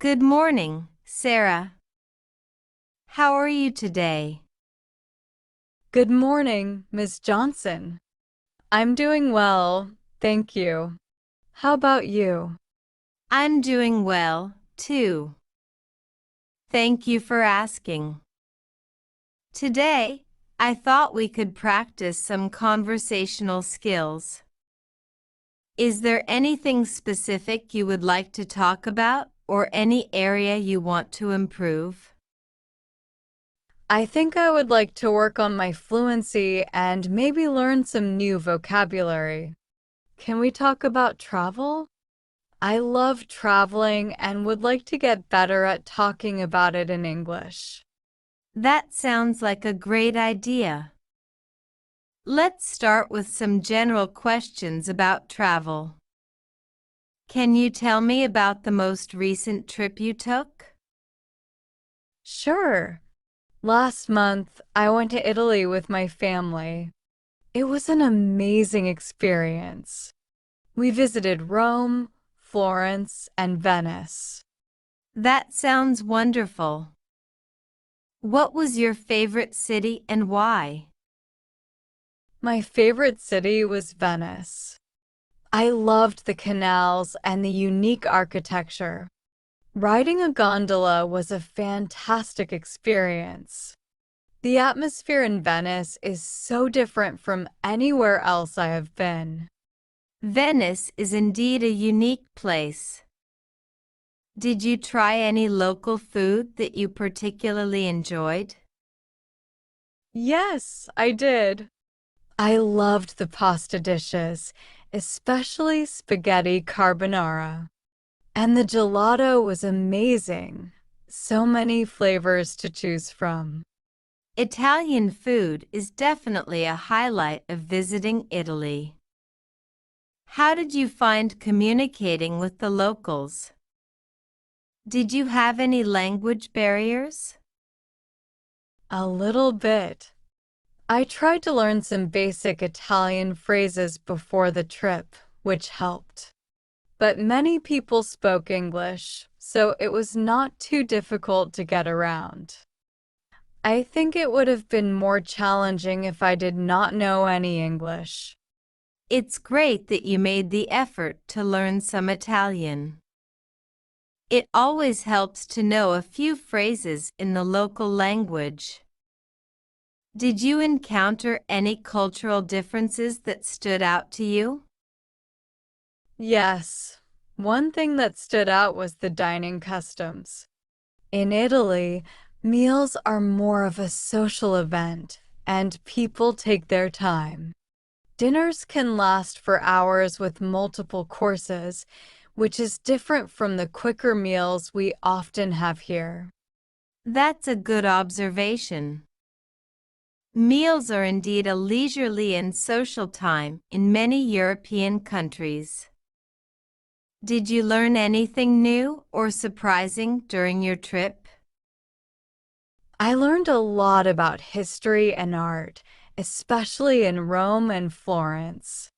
Good morning, Sarah. How are you today? Good morning, Miss Johnson. I'm doing well, thank you. How about you? I'm doing well, too. Thank you for asking. Today, I thought we could practice some conversational skills. Is there anything specific you would like to talk about or any area you want to improve? I think I would like to work on my fluency and maybe learn some new vocabulary. Can we talk about travel? I love traveling and would like to get better at talking about it in English. That sounds like a great idea. Let's start with some general questions about travel. Can you tell me about the most recent trip you took? Sure. Last month, I went to Italy with my family. It was an amazing experience. We visited Rome, Florence, and Venice. That sounds wonderful. What was your favorite city and why? My favorite city was Venice. I loved the canals and the unique architecture. Riding a gondola was a fantastic experience. The atmosphere in Venice is so different from anywhere else I have been. Venice is indeed a unique place. Did you try any local food that you particularly enjoyed? Yes, I did. I loved the pasta dishes, especially spaghetti carbonara. And the gelato was amazing. So many flavors to choose from. Italian food is definitely a highlight of visiting Italy. How did you find communicating with the locals? Did you have any language barriers? A little bit. I tried to learn some basic Italian phrases before the trip, which helped. But many people spoke English, so it was not too difficult to get around. I think it would have been more challenging if I did not know any English. It's great that you made the effort to learn some Italian. It always helps to know a few phrases in the local language. Did you encounter any cultural differences that stood out to you? Yes, one thing that stood out was the dining customs. In Italy, meals are more of a social event, and people take their time. Dinners can last for hours with multiple courses, which is different from the quicker meals we often have here. That's a good observation. Meals are indeed a leisurely and social time in many European countries. Did you learn anything new or surprising during your trip? I learned a lot about history and art, especially in Rome and Florence.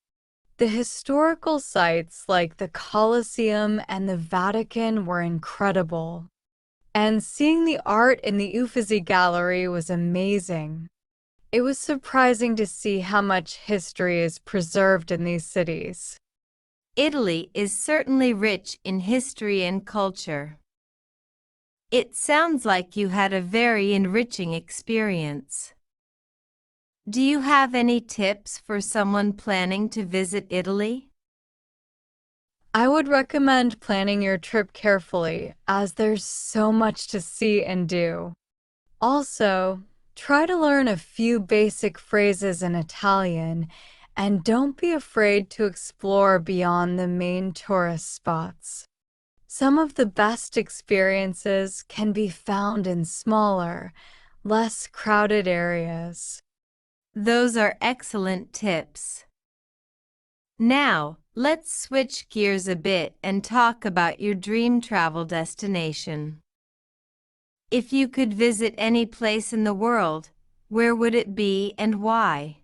The historical sites like the Colosseum and the Vatican were incredible. And seeing the art in the Uffizi Gallery was amazing. It was surprising to see how much history is preserved in these cities. Italy is certainly rich in history and culture. It sounds like you had a very enriching experience. Do you have any tips for someone planning to visit Italy? I would recommend planning your trip carefully, as there's so much to see and do. Also, try to learn a few basic phrases in Italian and don't be afraid to explore beyond the main tourist spots. Some of the best experiences can be found in smaller, less crowded areas. Those are excellent tips. Now, let's switch gears a bit and talk about your dream travel destination. If you could visit any place in the world, where would it be and why?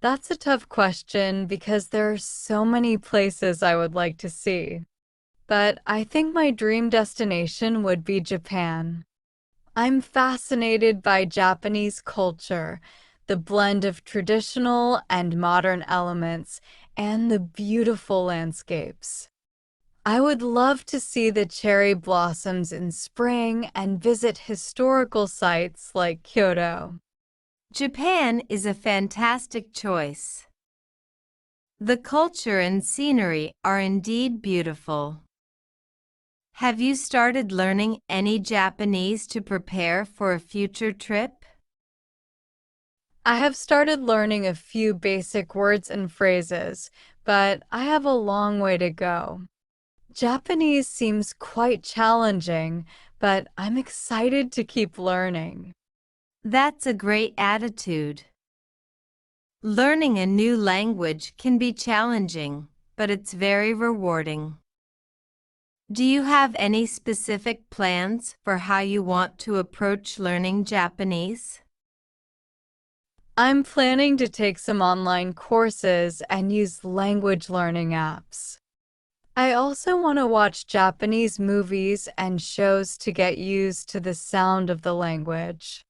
That's a tough question because there are so many places I would like to see. but I think my dream destination would be Japan. I'm fascinated by Japanese culture, the blend of traditional and modern elements, and the beautiful landscapes. I would love to see the cherry blossoms in spring and visit historical sites like Kyoto. Japan is a fantastic choice. The culture and scenery are indeed beautiful. Have you started learning any Japanese to prepare for a future trip? I have started learning a few basic words and phrases, but I have a long way to go. Japanese seems quite challenging, but I'm excited to keep learning. That's a great attitude. Learning a new language can be challenging, but it's very rewarding. Do you have any specific plans for how you want to approach learning Japanese? I'm planning to take some online courses and use language learning apps. I also want to watch Japanese movies and shows to get used to the sound of the language.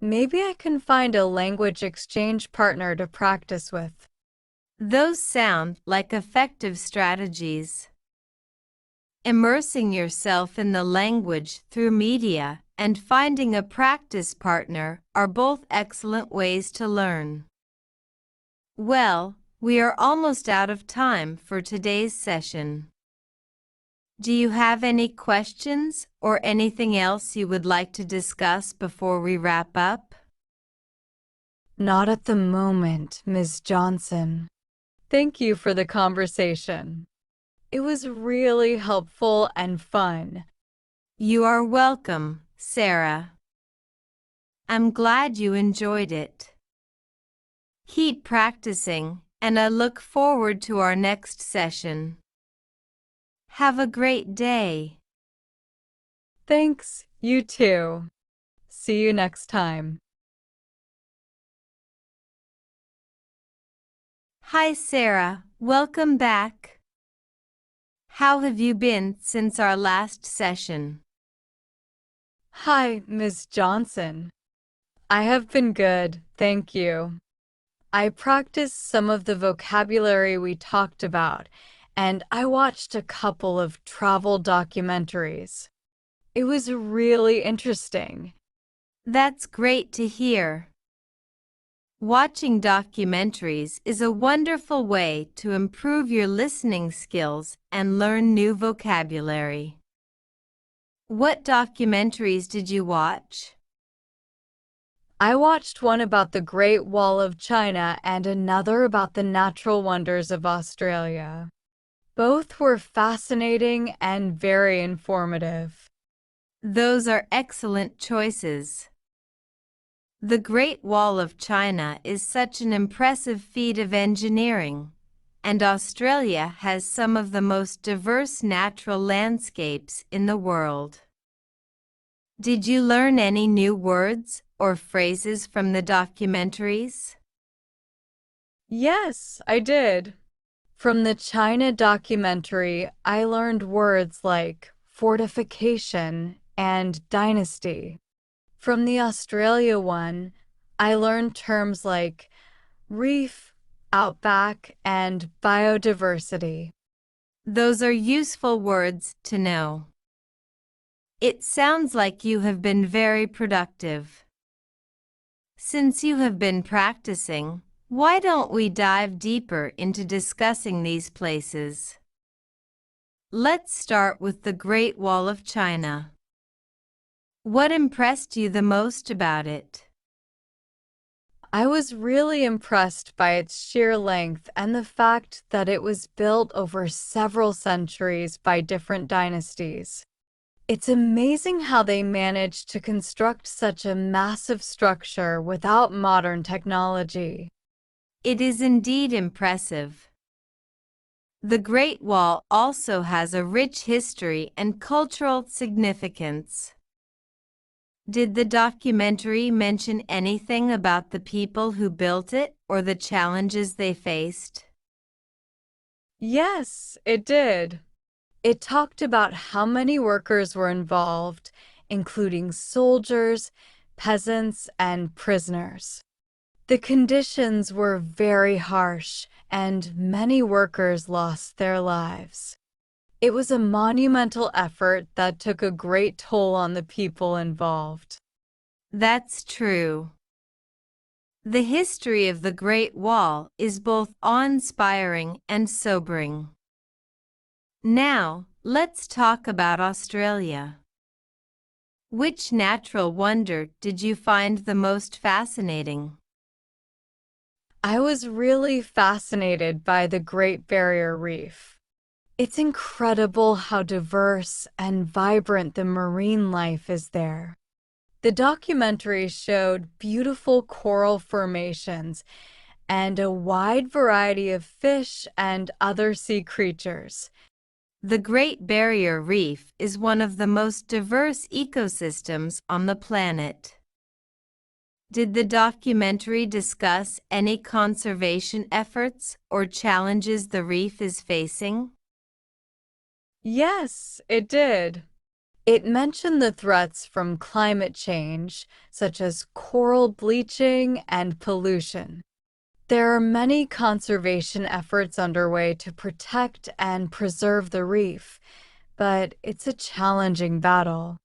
Maybe I can find a language exchange partner to practice with. Those sound like effective strategies. Immersing yourself in the language through media and finding a practice partner are both excellent ways to learn. Well, we are almost out of time for today's session. Do you have any questions or anything else you would like to discuss before we wrap up? Not at the moment, Ms. Johnson. Thank you for the conversation. It was really helpful and fun. You are welcome, Sarah. I'm glad you enjoyed it. Keep practicing, and I look forward to our next session. Have a great day. Thanks, you too. See you next time. Hi, Sarah. Welcome back. How have you been since our last session? Hi, Ms. Johnson. I have been good, thank you. I practiced some of the vocabulary we talked about, and I watched a couple of travel documentaries. It was really interesting. That's great to hear. Watching documentaries is a wonderful way to improve your listening skills and learn new vocabulary. What documentaries did you watch? I watched one about the Great Wall of China and another about the natural wonders of Australia. Both were fascinating and very informative. Those are excellent choices. The Great Wall of China is such an impressive feat of engineering, and Australia has some of the most diverse natural landscapes in the world. Did you learn any new words or phrases from the documentaries? Yes, I did. From the China documentary, I learned words like fortification and dynasty. From the Australia one, I learned terms like reef, outback, and biodiversity. Those are useful words to know. It sounds like you have been very productive. Since you have been practicing, why don't we dive deeper into discussing these places? Let's start with the Great Wall of China. What impressed you the most about it? I was really impressed by its sheer length and the fact that it was built over several centuries by different dynasties. It's amazing how they managed to construct such a massive structure without modern technology. It is indeed impressive. The Great Wall also has a rich history and cultural significance. Did the documentary mention anything about the people who built it or the challenges they faced? Yes, it did. It talked about how many workers were involved, including soldiers, peasants, and prisoners. The conditions were very harsh, and many workers lost their lives. It was a monumental effort that took a great toll on the people involved. That's true. The history of the Great Wall is both awe-inspiring and sobering. Now, let's talk about Australia. Which natural wonder did you find the most fascinating? I was really fascinated by the Great Barrier Reef. It's incredible how diverse and vibrant the marine life is there. The documentary showed beautiful coral formations and a wide variety of fish and other sea creatures. The Great Barrier Reef is one of the most diverse ecosystems on the planet. Did the documentary discuss any conservation efforts or challenges the reef is facing? Yes, it did. It mentioned the threats from climate change, such as coral bleaching and pollution. There are many conservation efforts underway to protect and preserve the reef, but it's a challenging battle.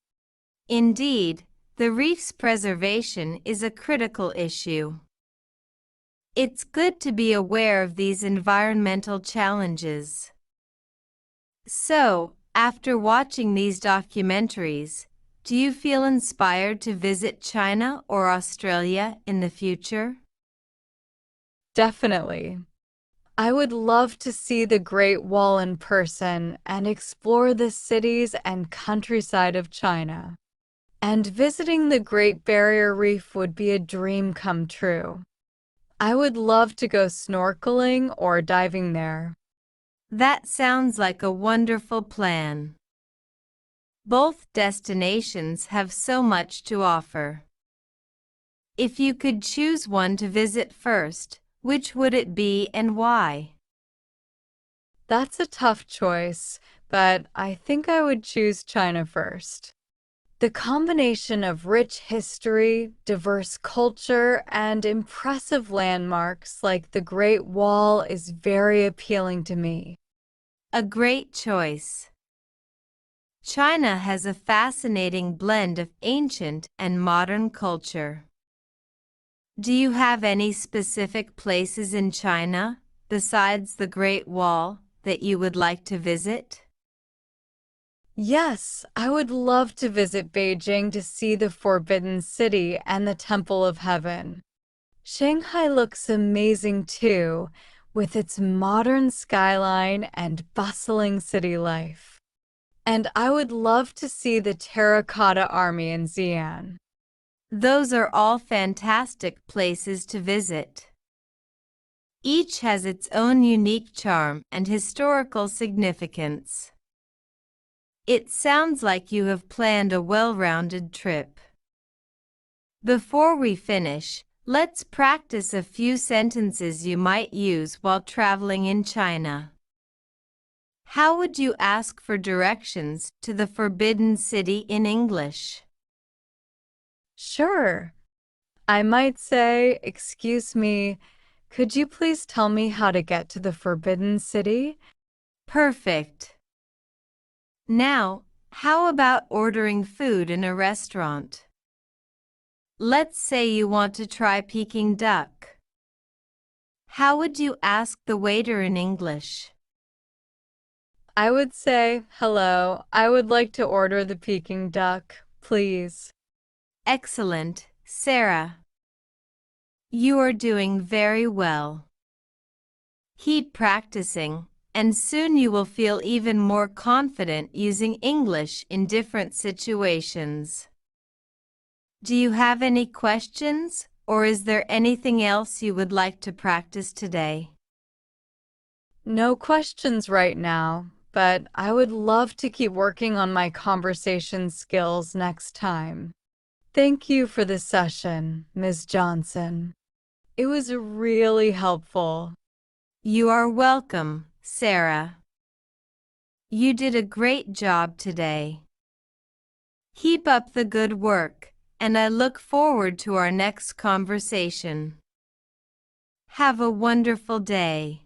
Indeed, the reef's preservation is a critical issue. It's good to be aware of these environmental challenges. So, after watching these documentaries, do you feel inspired to visit China or Australia in the future? Definitely. I would love to see the Great Wall in person and explore the cities and countryside of China. And visiting the Great Barrier Reef would be a dream come true. I would love to go snorkeling or diving there. That sounds like a wonderful plan. Both destinations have so much to offer. If you could choose one to visit first, which would it be and why? That's a tough choice, but I think I would choose China first. The combination of rich history, diverse culture, and impressive landmarks like the Great Wall is very appealing to me. A great choice. China has a fascinating blend of ancient and modern culture. Do you have any specific places in China, besides the Great Wall, that you would like to visit? Yes, I would love to visit Beijing to see the Forbidden City and the Temple of Heaven. Shanghai looks amazing too, with its modern skyline and bustling city life. And I would love to see the Terracotta Army in Xi'an. Those are all fantastic places to visit. Each has its own unique charm and historical significance. It sounds like you have planned a well-rounded trip. Before we finish, let's practice a few sentences you might use while traveling in China. How would you ask for directions to the Forbidden City in English? Sure. I might say, "Excuse me, could you please tell me how to get to the Forbidden City?" Perfect. Now, how about ordering food in a restaurant? Let's say you want to try Peking duck. How would you ask the waiter in English? I would say, "Hello, I would like to order the Peking duck, please." Excellent, Sarah. You are doing very well. Keep practicing, and soon you will feel even more confident using English in different situations. Do you have any questions, or is there anything else you would like to practice today? No questions right now, but I would love to keep working on my conversation skills next time. Thank you for this session, Ms. Johnson. It was really helpful. You are welcome, Sarah. You did a great job today. Keep up the good work, and I look forward to our next conversation. Have a wonderful day.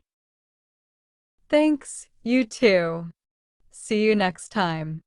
Thanks, you too. See you next time.